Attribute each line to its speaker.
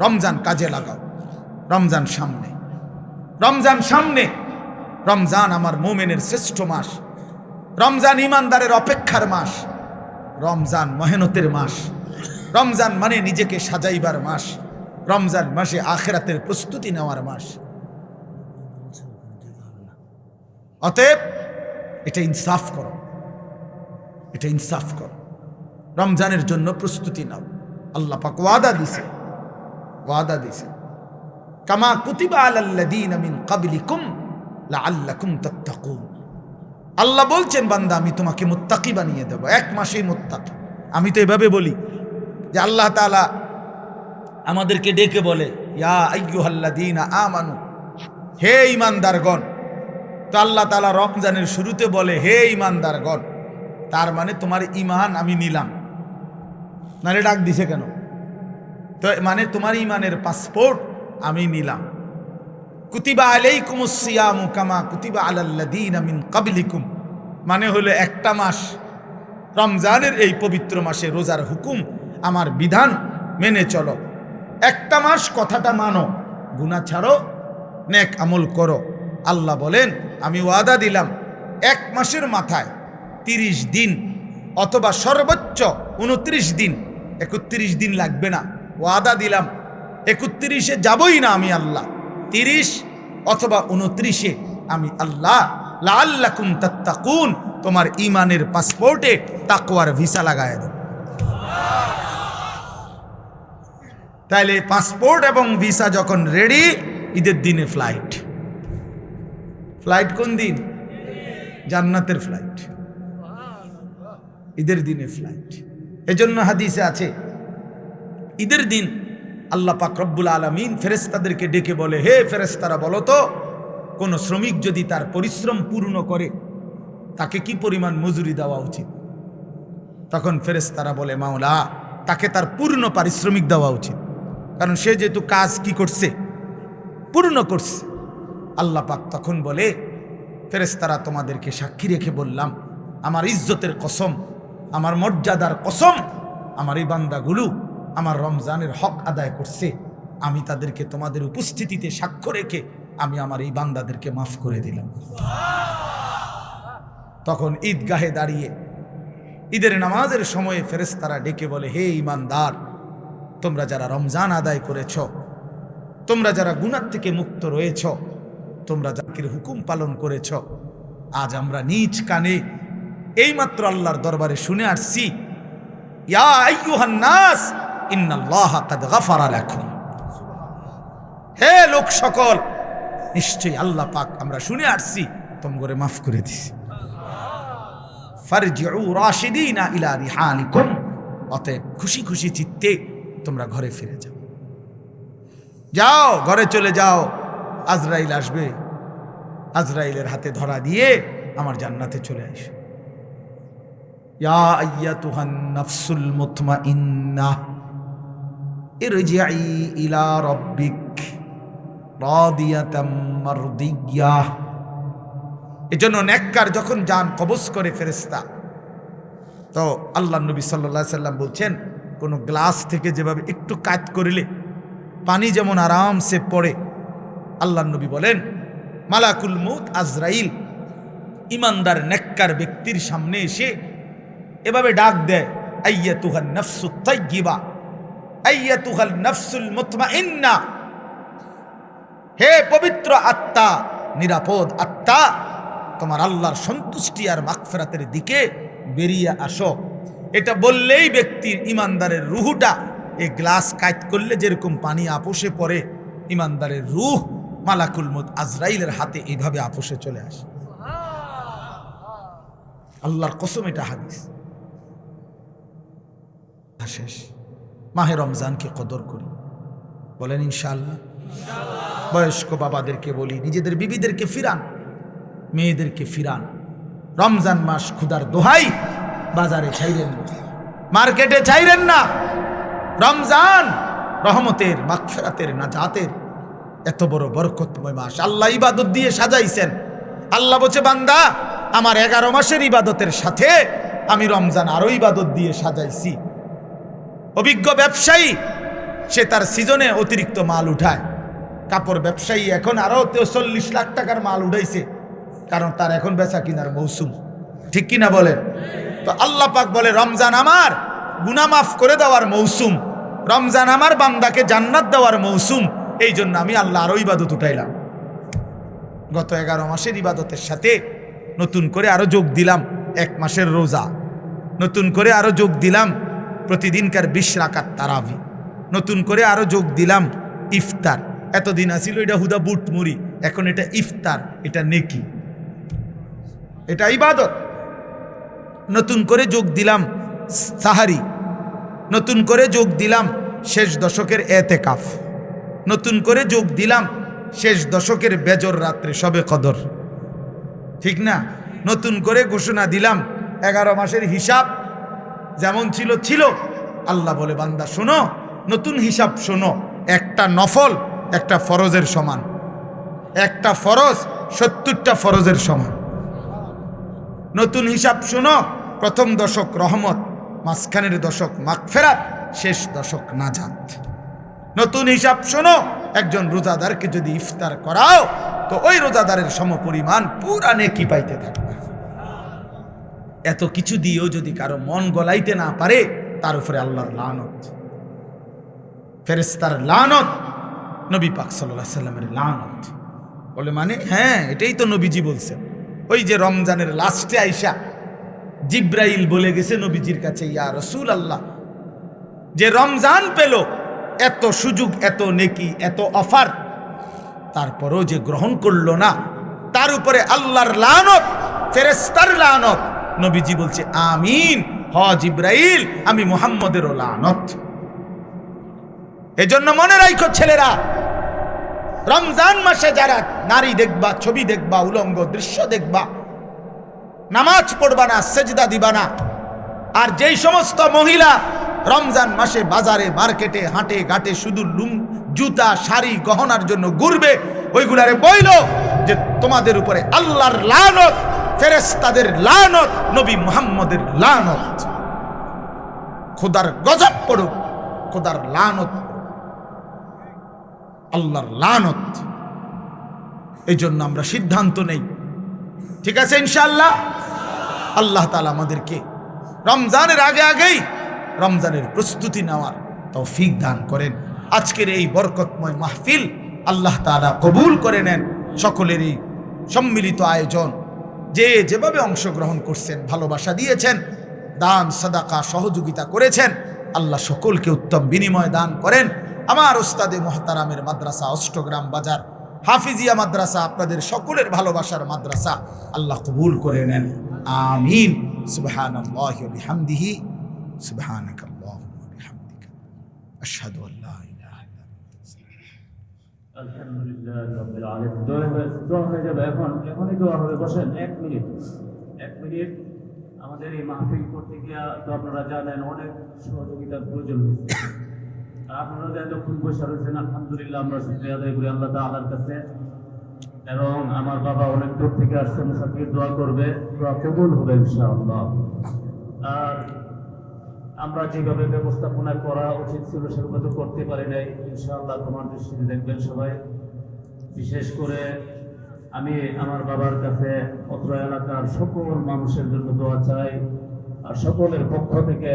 Speaker 1: রমজান কাজে লাগাও। রমজান সামনে, রমজান সামনে। রমজান আমার মুমিনের শ্রেষ্ঠ মাস। রমজান ইমানদারের অপেক্ষার মাস। রমজান মেহনতের মাস। রমজান মানে নিজেকে সাজাইবার মাস। রমজান মাসে আখিরাতের প্রস্তুতি নেওয়ার মাস। অতএব এটা ইনসাফ করো, এটা ইনসাফ করো। রমজানের জন্য প্রস্তুতি নাও। আল্লাহ পাক ওয়াদা দিছে, ওয়াদা দিছে, কামা কুতিবা আলাল্লাযীনা মিন ক্বাবলিকুম লাআল্লাকুম তাত্তাকুন। আল্লাহ বলছেন, বান্দা আমি তোমাকে মুত্তাকি বানিয়ে দেব, এক মাসেই মুত্তাকি। আমি তো এভাবে বলি যে আল্লাহ তাআলা আমাদেরকে ডেকে বলে, ইয়া আইয়ুহাল্লাযীনা আমানু, হে ঈমানদারগণ। তো আল্লাহ তাআলা রমজানের শুরুতে বলে, হে ঈমানদারগণ। তার মানে তোমার ঈমান আমি নিলাম। নারে ডাক দিছে কেন? তো মানে তোমার ঈমানের পাসপোর্ট আমি নিলাম। কুতিবা আলাইকুমুস সিয়ামু কামা কুতিবা আলাল্লাযীনা মিন ক্বাবলিকুম, মানে হলো একটা মাস, রমজানের এই পবিত্র মাসে রোজার হুকুম, আমার বিধান মেনে চলো। একটা মাস কথাটা মানো, গুনাহ ছাড়ো, নেক আমল করো। আল্লাহ বলেন, আমি ওয়াদা দিলাম এক মাসের মাথায় 30 দিন অথবা সর্বোচ্চ 29 দিন, 31 দিন লাগবে না। ওয়াদা দিলাম 31-এ যাবই না আমি আল্লাহ, 30 অথবা 29-এ আমি আল্লাহ লাআল্লাকুম তাত্তাকুন, তোমার ঈমানের পাসপোর্টে তাকওয়ার ভিসা লাগায় দেব। তাইলে পাসপোর্ট এবং ভিসা যখন রেডি, ঈদের দিনে ফ্লাইট। ফ্লাইট কোন দিন? জান্নাতের ফ্লাইট, ঈদের দিনে ফ্লাইট। এজন্য হাদিসে আছে, ঈদের দিন আল্লাহ পাক রব্বুল আলামিন ফেরেশতাদেরকে ডেকে বলে, হে ফেরেশতারা বলো তো, কোন শ্রমিক যদি তার পরিশ্রম পূর্ণ করে তাকে কি পরিমাণ মজুরি দেওয়া উচিত? তখন ফেরেশতারা বলে, মাওলা, তাকে তার পূর্ণ পারিশ্রমিক দেওয়া উচিত, কারণ সে যেহেতু কাজ কি করছে, পূর্ণ করছে। আল্লাহ পাক তখন বলে, ফেরেশতারা তোমাদেরকে সাক্ষী রেখে বললাম, আমার ইজ্জতের কসম, আমার মর্যাদার কসম, আমার এই বান্দাগুলো আমার রমজানের হক আদায় করছে, আমি তাদেরকে তোমাদের উপস্থিতিতে সাক্ষ্য রেখে আমি আমার এই বান্দাদেরকে মাফ করে দিলাম। তখন ঈদগাহে দাঁড়িয়ে ঈদের নামাজের সময়ে ফেরেশতারা ডেকে বলে, হে ঈমানদার, তোমরা যারা রমজান আদায় করেছ, তোমরা যারা গুনাহ থেকে মুক্ত রয়েছ, তোমরা যাকির হুকুম পালন করেছ, আজ আমরা নিজ কানে এইমাত্র আল্লাহর দরবারে শুনে আসছি, ইয়া আইয়ুহান নাস ইন্নাল্লাহা কাদ গাফারা লাকুম। হে লোক সকল, নিশ্চয়ই আল্লাহ পাক, আমরা শুনে আসছি, তোমগরে মাফ করে দিছি। ফারজিউ রাশিদিনা ইলা রিহালিকুম, অতএব খুশি খুশি চিত্তে তোমরা ঘরে ফিরে যাও। যাও, ঘরে চলে যাও। আজরাইল আসবে, আজরাইলের হাতে ধরা দিয়ে আমার জান্নাতে চলে আসো। ইয়া আইয়াতুহান নাফসুল মুতমাইন্নাহ ইরজিই ইলা রাব্বিক রাদিয়াতাম মারদিয়াহ। এজন্য নেককার যখন জান কবজ করে ফেরেশতা, তো আল্লাহ নবী সাল্লাল্লাহু আলাইহি সাল্লাম বলছেন, কোন গ্লাস থেকে যেভাবে একটু কাট করিলে পানি যেমন আরামসে পড়ে, আল্লাহ নবী বলেন মালাকুল মউত আজরাইল ইমানদার নেককার ব্যক্তির সামনে এসে এভাবে ডাক দেয়, আইয়াতুহান নাফসুত তাইয়্যিবা আইয়াতুহাল নাফসুল মুতমাইন্না, হে পবিত্র আত্মা, নিরাপদ আত্মা, তোমার আল্লাহর সন্তুষ্টি আর মাগফিরাতের দিকে বেরিয়ে আসো। এটা বললেই ব্যক্তির ইমানদারের রুহটা, এই গ্লাস কাট করলে যেরকম পানি আপোষে পড়ে, ইমানদারের রুহ মালাকুল মউত আজরাইলের হাতে এইভাবে আপোষে চলে আসে। আল্লাহর কসম, এটা হাদিস। শেষ মাহে রমজানকে কদর করি, বলেন ইনশাআল্লাহ। বয়স্ক বাবাদেরকে বলি, নিজেদের বিবিদেরকে ফিরান, মেয়েদেরকে ফিরান। রমজান মাস ক্ষুধার দোহাই, বাজারে ছাইরেন না, মার্কেটে ছাইরেন না। রমজান রহমতের, মাগফিরাতের, নাজাতের এত বড় বরকতময় মাস আল্লাহ ইবাদত দিয়ে সাজাইছেন। আল্লাহ বলছে, বান্দা, আমার 11 মাসের ইবাদতের সাথে আমি রমজান আরো ইবাদত দিয়ে সাজাইছি। অভিজ্ঞ ব্যবসায়ী সে তার সিজনে অতিরিক্ত মাল উঠায়। কাপড় ব্যবসায়ী এখন আরো 43 লাখ টাকার মাল উঠাইছে, কারণ তার এখন বেচা কিনার মৌসুম, ঠিক কিনা বলেন? তো আল্লাহ পাক বলে রমজান আমার গুনাহ মাফ করে দেওয়ার মৌসুম, রমজান আমার বান্দাকে জান্নাত দেওয়ার মৌসুম। এই জন্য আমি আল্লাহ আরো ইবাদত উঠাইলাম। গত 11 মাসের ইবাদতের সাথে নতুন করে আরো যোগ দিলাম 1 মাসের রোজা, নতুন করে আরো যোগ দিলাম প্রতিদিনকার 20 রাকাত তারাবি, নতুন করে আরো যোগ দিলাম ইফতার। এতদিন আসিল এটা হুদা বুট মুড়ি, এখন এটা ইফতার, এটা নেকি, এটা ইবাদত। নতুন করে যোগ দিলাম সাহারি, নতুন করে যোগ দিলাম শেষ দশকের এতেকাফ, নতুন করে যোগ দিলাম শেষ দশকের বেজর রাত্রে শবে কদর, ঠিক না? নতুন করে ঘোষণা দিলাম 11 মাসের হিসাব যেমন ছিল ছিল। আল্লাহ বলে বান্দা শোনো, নতুন হিসাব শোনো, একটা নফল একটা ফরজের সমান, একটা ফরজ 70টা ফরজের সমান। নতুন হিসাব শোনো, প্রথম দশক রহমত, মাঝখানের দশক মাগফিরাত, শেষ দশক নাজাত। নতুন হিসাব শোনো, একজন রোজাদারকে যদি ইফতার করাও তো ওই রোজাদারের সমপরিমাণ পুরা নেকি পাইতে থাকবে। এত কিছু দিয়েও যদি কারো মন গলাইতে না পারে, তার উপরে আল্লাহর লানত, ফেরেশতার লানত, নবী পাক সাল্লাল্লাহু আলাইহি সাল্লামের লানত। বলে মানে হ্যাঁ, এটাই তো নবীজি বলছেন। ওই যে রমজানের লাস্টে আইসা জিব্রাইল বলে গেছে নবীজির কাছে, ইয়া রাসূলুল্লাহ, যে রমজান পেল, এত সুযোগ, এত নেকি, এত অফার, তারপরও যে গ্রহণ করলো না, তার উপরে আল্লাহর লানত, ফেরেশতার লানত। নবীজি বলছে আমিন, হ জিব্রাইল, আমি মুহাম্মদেরও লানত। এজন্য মনে রাখো ছেলেরা, রমজান মাসে যারা নারী দেখবা, ছবি দেখবা, উলঙ্গ দৃশ্য দেখবা, নামাজ পড়বা না, সেজদা দিবা না। আর যেই সমস্ত মহিলা রমজান মাসে বাজারে মার্কেটে হাটে ঘাটে শুধু জুতা শাড়ি গহনার জন্য ঘুরবে, ওইগুলারে বইল যে তোমাদের উপরে আল্লাহর লানত, ফেরেশতাদের লানত, নবী মুহাম্মদের লানত। খোদার গজব পড়ুক, খোদার লানত, আল্লাহর লানত। এই জন্য আমরা সিদ্ধান্ত নেই, ঠিক আছে ইনশাআল্লাহ? আল্লাহ তাআলা আমাদেরকে রমজানের আগে আগেই রমজানের প্রস্তুতি নেওয়ার তৌফিক দান করেন। আজকের এই বরকতময় মাহফিল আল্লাহ তাআলা কবুল করে নেন। সকলের এই সম্মিলিত আয়োজন, যে যেভাবে অংশগ্রহণ করছেন, ভালোবাসা দিয়েছেন, দান সাদাকা সহযোগিতা করেছেন, আল্লাহ সকলকে উত্তম বিনিময় দান করেন। আমার ওস্তাদে মোহতারামের মাদ্রাসা অষ্টগ্রাম বাজার হাফিজিয়া মাদ্রাসা আপনাদের সকলের ভালোবাসার মাদ্রাসা, আল্লাহ কবুল করে নেন, আমিন। সুবহানাল্লাহি ওয়া বিহামদিহি, সুবহানাকাল্লাহুম্মা ওয়া বিহামদিকা, আশহাদু আল্লা ইলাহা ইল্লা আনতা।
Speaker 2: আলহামদুলিল্লাহ রাব্বিল আলামিন। দোয়া হয়ে যাবে, এখনই দোয়া হবে। বসেন 1 মিনিট। আমাদের এই মাহফিল করতে গিয়ে তো আপনারা জানেন অনেক সহযোগিতার প্রয়োজন হয়েছে। আপনারা যে এতক্ষণ বসে রয়েছেন, আলহামদুলিল্লাহ আমরা শুকরিয়া আদায় করি আল্লাহ তাআলার কাছে। এবং আমার বাবা অনেক দূর থেকে আসছে, মুসাফির দোয়া করবে, দোয়া কবুল হবে ইনশাআল্লাহ। আর আমরা যেভাবে ব্যবস্থাপনা করা উচিত ছিল সেভাবে তো করতে পারি নাই, ইনশাআল্লাহ তোমার দৃষ্টিতে দেখবেন সবাই। বিশেষ করে আমি আমার বাবার কাছে অত্র এলাকার সকল মানুষের জন্য দোয়া চাই, আর সকলের পক্ষ থেকে